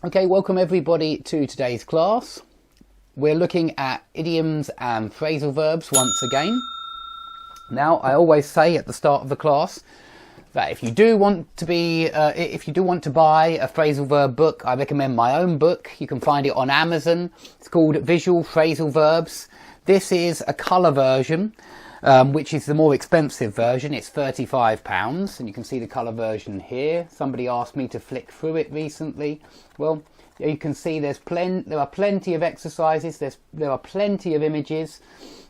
Okay, welcome everybody to today's class. We're looking at idioms and phrasal verbs once again. Now, I always say at the start of the class that if you do want to buy a phrasal verb book, I recommend my own book. You can find it on Amazon. It's called Visual Phrasal Verbs. This is a colour version, which is the more expensive version. It's £35, and you can see the colour version here. Somebody asked me to flick through it recently. Well, you can see there are plenty of exercises, there are plenty of images,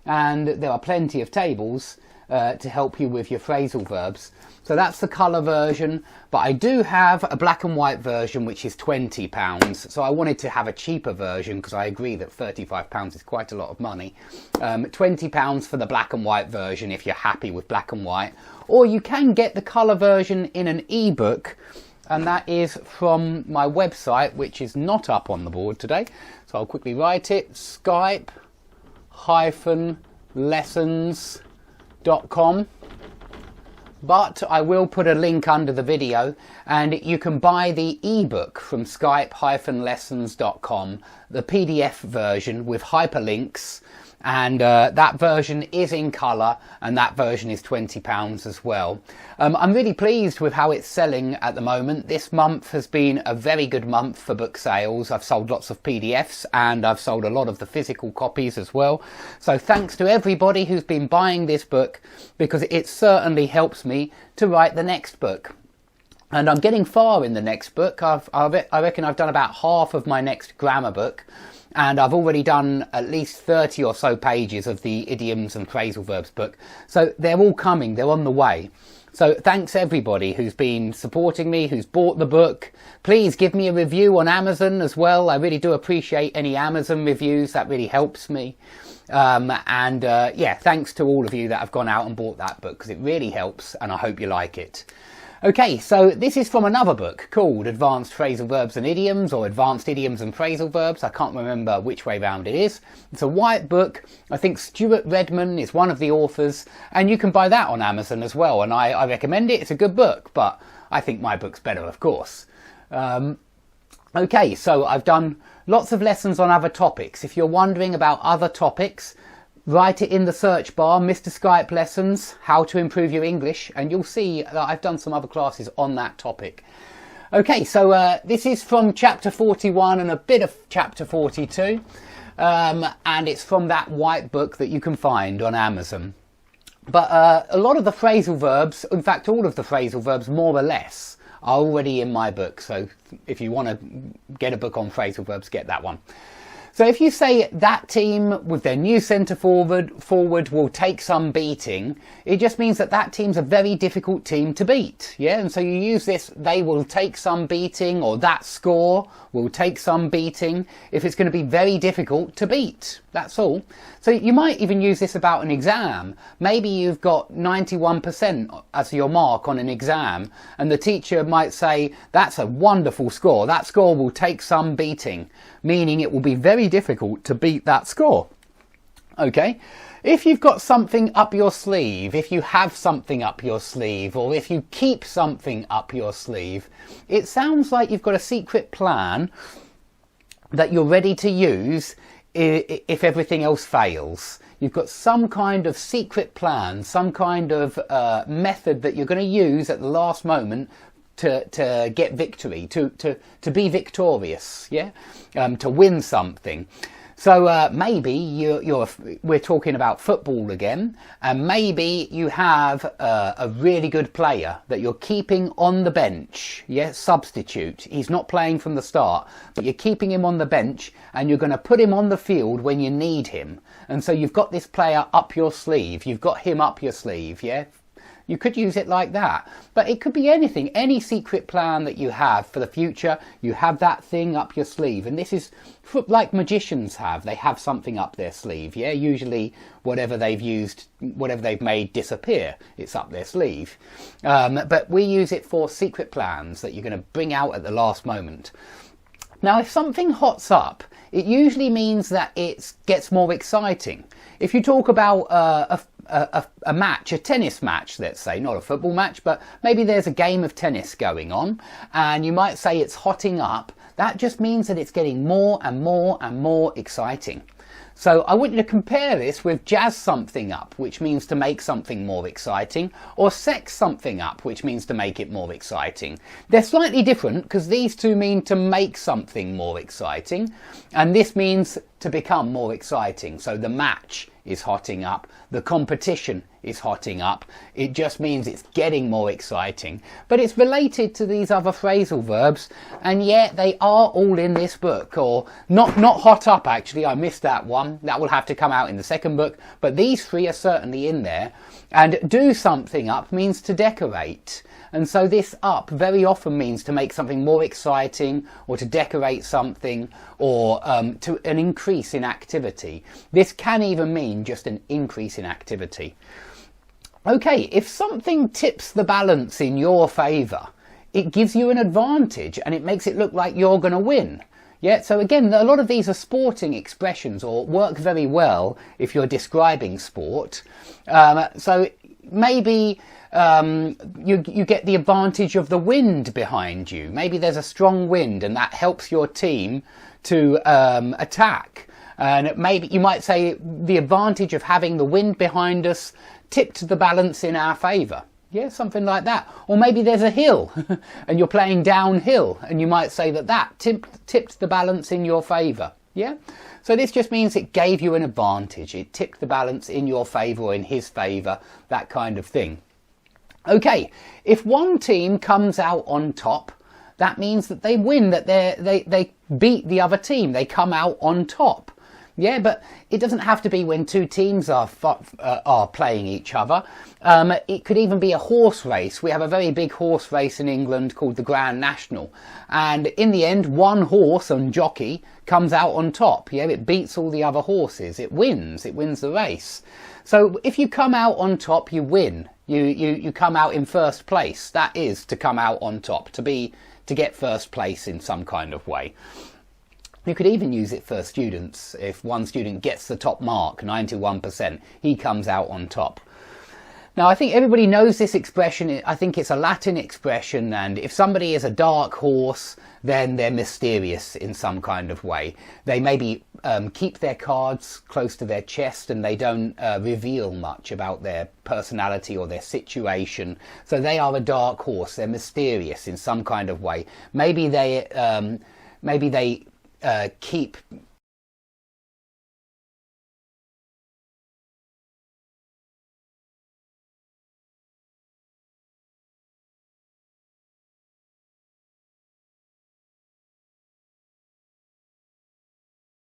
and there are plenty of tables to help you with your phrasal verbs. So that's the colour version, but I do have a black and white version which is £20. So I wanted to have a cheaper version because I agree that £35 is quite a lot of money. £20 for the black and white version if you're happy with black and white. Or you can get the colour version in an ebook, and that is from my website, which is not up on the board today. So I'll quickly write it: Skype-lessons.com. But I will put a link under the video, and you can buy the ebook from Skype-lessons.com, the PDF version with hyperlinks, and that version is in colour, and that version is £20 as well. I'm really pleased with how it's selling at the moment. This month has been a very good month for book sales. I've sold lots of PDFs, and I've sold a lot of the physical copies as well. So thanks to everybody who's been buying this book, because it certainly helps me to write the next book. And I'm getting far in the next book. I reckon I've done about half of my next grammar book, and I've already done at least 30 or so pages of the idioms and phrasal verbs book. So they're all coming, they're on the way. So thanks everybody who's been supporting me, who's bought the book. Please give me a review on Amazon as well. I really do appreciate any Amazon reviews, that really helps me. Yeah, thanks to all of you that have gone out and bought that book, because it really helps, and I hope you like it. Okay, so this is from another book called Advanced Phrasal Verbs and Idioms, or Advanced Idioms and Phrasal Verbs. I can't remember which way round it is. It's a white book. I think Stuart Redman is one of the authors, and you can buy that on Amazon as well, and I recommend it. It's a good book, but I think my book's better, of course. Okay, so I've done lots of lessons on other topics. If you're wondering about other topics, write it in the search bar, Mr. Skype Lessons, how to improve your English, and you'll see that I've done some other classes on that topic. Okay, so this is from chapter 41 and a bit of chapter 42, and it's from that white book that you can find on Amazon. But a lot of the phrasal verbs, in fact all of the phrasal verbs more or less, are already in my book. So if you want to get a book on phrasal verbs, get that one. So if you say that team with their new centre forward will take some beating, it just means that team's a very difficult team to beat. Yeah, and so you use this, they will take some beating, or that score will take some beating, if it's going to be very difficult to beat. That's all. So you might even use this about an exam. Maybe you've got 91% as your mark on an exam, and the teacher might say, that's a wonderful score. That score will take some beating, meaning it will be very difficult to beat that score. Okay, if you've got something up your sleeve, if you have something up your sleeve, or if you keep something up your sleeve, it sounds like you've got a secret plan that you're ready to use if everything else fails. You've got some kind of secret plan, some kind of method that you're going to use at the last moment to get victory, to be victorious, yeah, to win something. So maybe we're talking about football again, and maybe you have a really good player that you're keeping on the bench, yeah, substitute. He's not playing from the start, but you're keeping him on the bench, and you're going to put him on the field when you need him. And so you've got this player up your sleeve, you've got him up your sleeve, yeah. You could use it like that, but it could be anything, any secret plan that you have for the future. You have that thing up your sleeve, and this is like magicians have. They have something up their sleeve, yeah, usually whatever they've used, whatever they've made disappear, it's up their sleeve. But we use it for secret plans that you're going to bring out at the last moment. Now, if something hots up, it usually means that it gets more exciting. If you talk about a match, a tennis match, let's say, not a football match, but maybe there's a game of tennis going on, and you might say it's hotting up, That just means that it's getting more and more and more exciting. So I want you to compare this with jazz something up, which means to make something more exciting, or sex something up, which means to make it more exciting. They're slightly different because these two mean to make something more exciting, and this means to become more exciting. So the match is hotting up, the competition is hotting up. It just means it's getting more exciting. But it's related to these other phrasal verbs, and yet they are all in this book. Or not hot up, actually, I missed that one. That will have to come out in the second book, but these three are certainly in there. And do something up means to decorate. And so this up very often means to make something more exciting, or to decorate something, or to an increase in activity. This can even mean just an increase in activity. Okay, if something tips the balance in your favour, it gives you an advantage and it makes it look like you're going to win. Yeah, so again, a lot of these are sporting expressions, or work very well if you're describing sport. So maybe you get the advantage of the wind behind you. Maybe there's a strong wind and that helps your team to attack. And maybe you might say the advantage of having the wind behind us tipped the balance in our favour. Yeah, something like that. Or maybe there's a hill and you're playing downhill, and you might say that tipped the balance in your favour. Yeah, so this just means it gave you an advantage. It tipped the balance in your favour or in his favour, that kind of thing. Okay, if one team comes out on top, that means that they win, that they beat the other team. They come out on top. Yeah, but it doesn't have to be when two teams are playing each other. It could even be a horse race. We have a very big horse race in England called the Grand National. And in the end, one horse and jockey comes out on top. Yeah, it beats all the other horses. It wins the race. So if you come out on top, you win. You come out in first place. That is to come out on top, to get first place in some kind of way. You could even use it for students. If one student gets the top mark, 91%, he comes out on top. Now, I think everybody knows this expression. I think it's a Latin expression, and if somebody is a dark horse, then they're mysterious in some kind of way. They maybe keep their cards close to their chest, and they don't reveal much about their personality or their situation. So they are a dark horse. They're mysterious in some kind of way. Maybe they keep